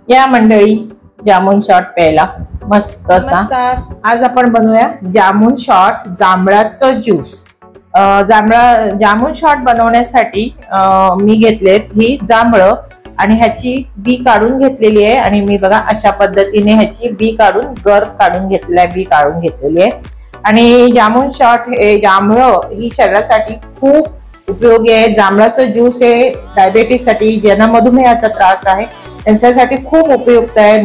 या मंडळी जामुन शॉट प्यायला मस्त असा। आज आपण बनवूया जामुन शॉट जांभळाचं ज्यूस। जामुन शॉट बनवण्यासाठी मी घेतलेत ही जांभळं आणि ह्याची बी काढून घेतलेली आहे। आणि मी बघा अशा पद्धतीने ह्याची बी काढून गर काढून घेतलेली आहे, बी काढून घेतलेली आहे। आणि जामुन शॉट हे जांभळं ही शरीरासाठी खूप उपयोगी आहे। जांभळाचं ज्यूस हे डायबिटीज साठी, ज्यांना मधुमेहाचा त्रास आहे त्यांच्यासाठी खूप उपयुक्त आहे।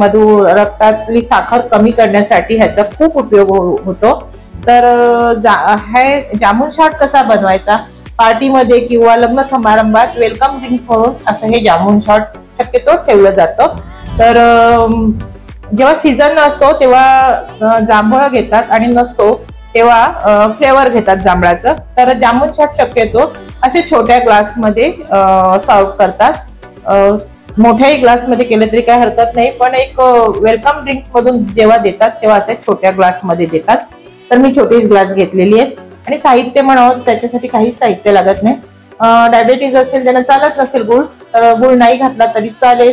रक्तातली साखर कमी करण्यासाठी ह्याचा खूप उपयोग होतो। तर हे जामुन शॉट कसा बनवायचा, पार्टीमध्ये किंवा लग्न समारंभात वेलकम ड्रिंक्स म्हणून असं हे जामुन शॉट शक्यतो ठेवलं जातं। तर जेव्हा सीझन असतो तेव्हा जांभळं घेतात आणि नसतो तेव्हा फ्लेवर घेतात जांभळाचं। तर जामुन शॉट शक्यतो असे छोट्या ग्लासमध्ये सर्व करतात। मोठ्याही ग्लासमध्ये केलं तरी काही हरकत नाही, पण एक वेलकम ड्रिंक्स मधून जेव्हा देतात तेव्हा असे छोट्या ग्लासमध्ये देतात। तर मी छोटीच ग्लास घेतलेली आहे। आणि साहित्य म्हणावं त्याच्यासाठी काहीच साहित्य लागत नाही। डायबिटीज असेल, ज्यांना चालत नसेल गुळ, तर गुळ नाही घातला तरी चालेल।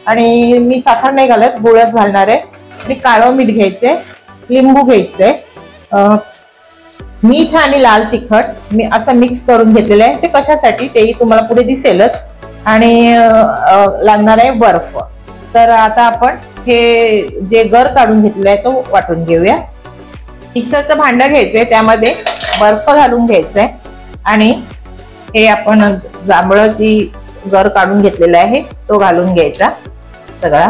आणि मी साखर नाही घालत, गुळच घालणार आहे। आणि काळं मीठ घ्यायचंय, लिंबू घ्यायचंय, मीठ आणि लाल तिखट मी असं मिक्स करून घेतलेलं आहे। ते कशासाठी तेही तुम्हाला पुढे दिसेलच। आणि लागणार आहे बर्फ। तर आता आपण हे जे गर काढून घेतलेला आहे तो वाटून घेऊया। मिक्सरचं भांडं घ्यायचंय, त्यामध्ये बर्फ घालून घ्यायचंय आणि हे आपण जांभळाची गर काढून घेतलेला आहे तो घालून घ्यायचा सगळा।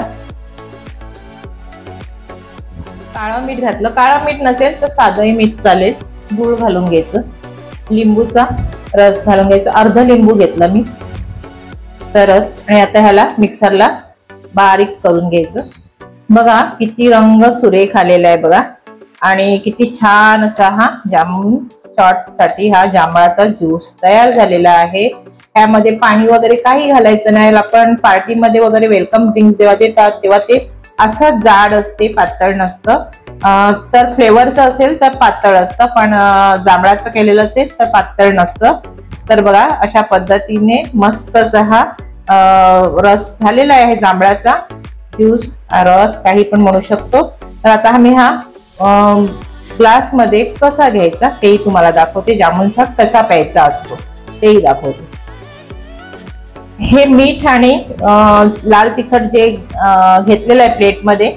काळं मीठ घातलं, काळं मीठ नसेल तर साधंही मीठ चालेल। गूळ घालून घ्यायचं, लिंबूचा रस घालून घ्यायचा, अर्ध लिंबू घेतला मी तरच। आणि आता ह्याला मिक्सरला बारीक करून घ्यायचं। बघा किती रंग सुरेख आलेला आहे बघा। आणि किती छान असा हा जामुन शॉट साठी हा जांभळाचा ज्यूस तयार झालेला आहे। ह्यामध्ये पाणी वगैरे काही घालायचं नाही। आपण पार्टीमध्ये वगैरे वेलकम ड्रिंक्स जेव्हा देतात तेव्हा ते असं जाड असते, पातळ नसतं। जर फ्लेवरचं असेल तर पातळ असतं, पण जांभळाचं केलेलं असेल तर पातळ नसतं। तर बघा अशा पद्धतीने मस्त असा हा रस झालेला आहे, जांभळाचा ज्यूस, रस काही पण म्हणू शकतो। तर आता मी हा ग्लास मध्ये कसा घ्यायचा तेही तुम्हाला दाखवते। जामुन शॉट कसा प्यायचा असतो तेही दाखवते। हे मीठ आणि लाल तिखट जे घेतलेलं आहे प्लेट मध्ये,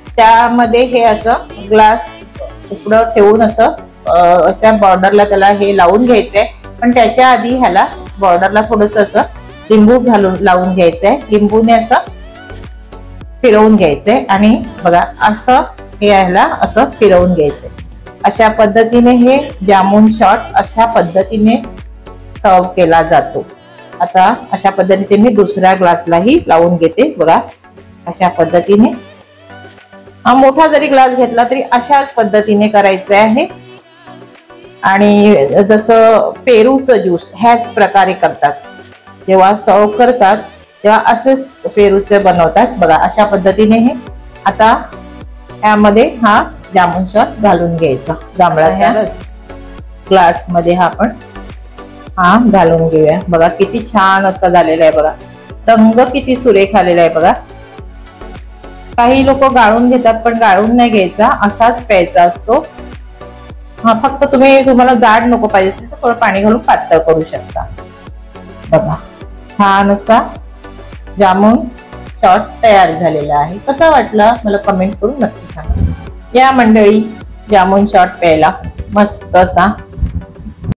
त्यामध्ये हे असं ग्लास उकडं ठेवून असं अशा बॉर्डरला त्याला हे लावून घ्यायचंय। पण त्याच्या आधी ह्याला बॉर्डरला थोडस असं लिंबू घालून लावून घ्यायचंय। लिंबूने असं फिरवून घ्यायचंय आणि बघा असं हे ह्याला असं फिरवून घ्यायचंय। अशा पद्धतीने हे जामुन शॉट अशा पद्धतीने सर्व केला जातो। आता अशा पद्धतीने मी दुसऱ्या ग्लासलाही लावून घेते बघा अशा पद्धतीने। हा मोठा जरी ग्लास घेतला तरी अशाच पद्धतीने करायचं आहे। आणि जसं पेरूचं ज्यूस ह्याच प्रकारे करतात, जेव्हा सर्व करतात तेव्हा असेच पेरूचे बनवतात बघा अशा पद्धतीने। हे आता यामध्ये हा जामुन शॉट घालून घ्यायचा जांभळाच्या ग्लास मध्ये आपण हा घालून घेऊया। बघा किती छान असा झालेला आहे बघा, रंग किती सुरेख आलेला आहे बघा। काही लोक गाळून घेतात, पण गाळून नाही घ्यायचा, असाच प्यायचा असतो। हा फक्त तुम्हाला जाड नको पाहिजे असेल तर थोडं पाणी घालून पातळ करू शकता। बघा छान असा जामुन शॉट तयार झालेला आहे। कसा वाटला मला कमेंट्स करून नक्की सांगा। या मंडळी जामुन शॉट प्यायला मस्त असा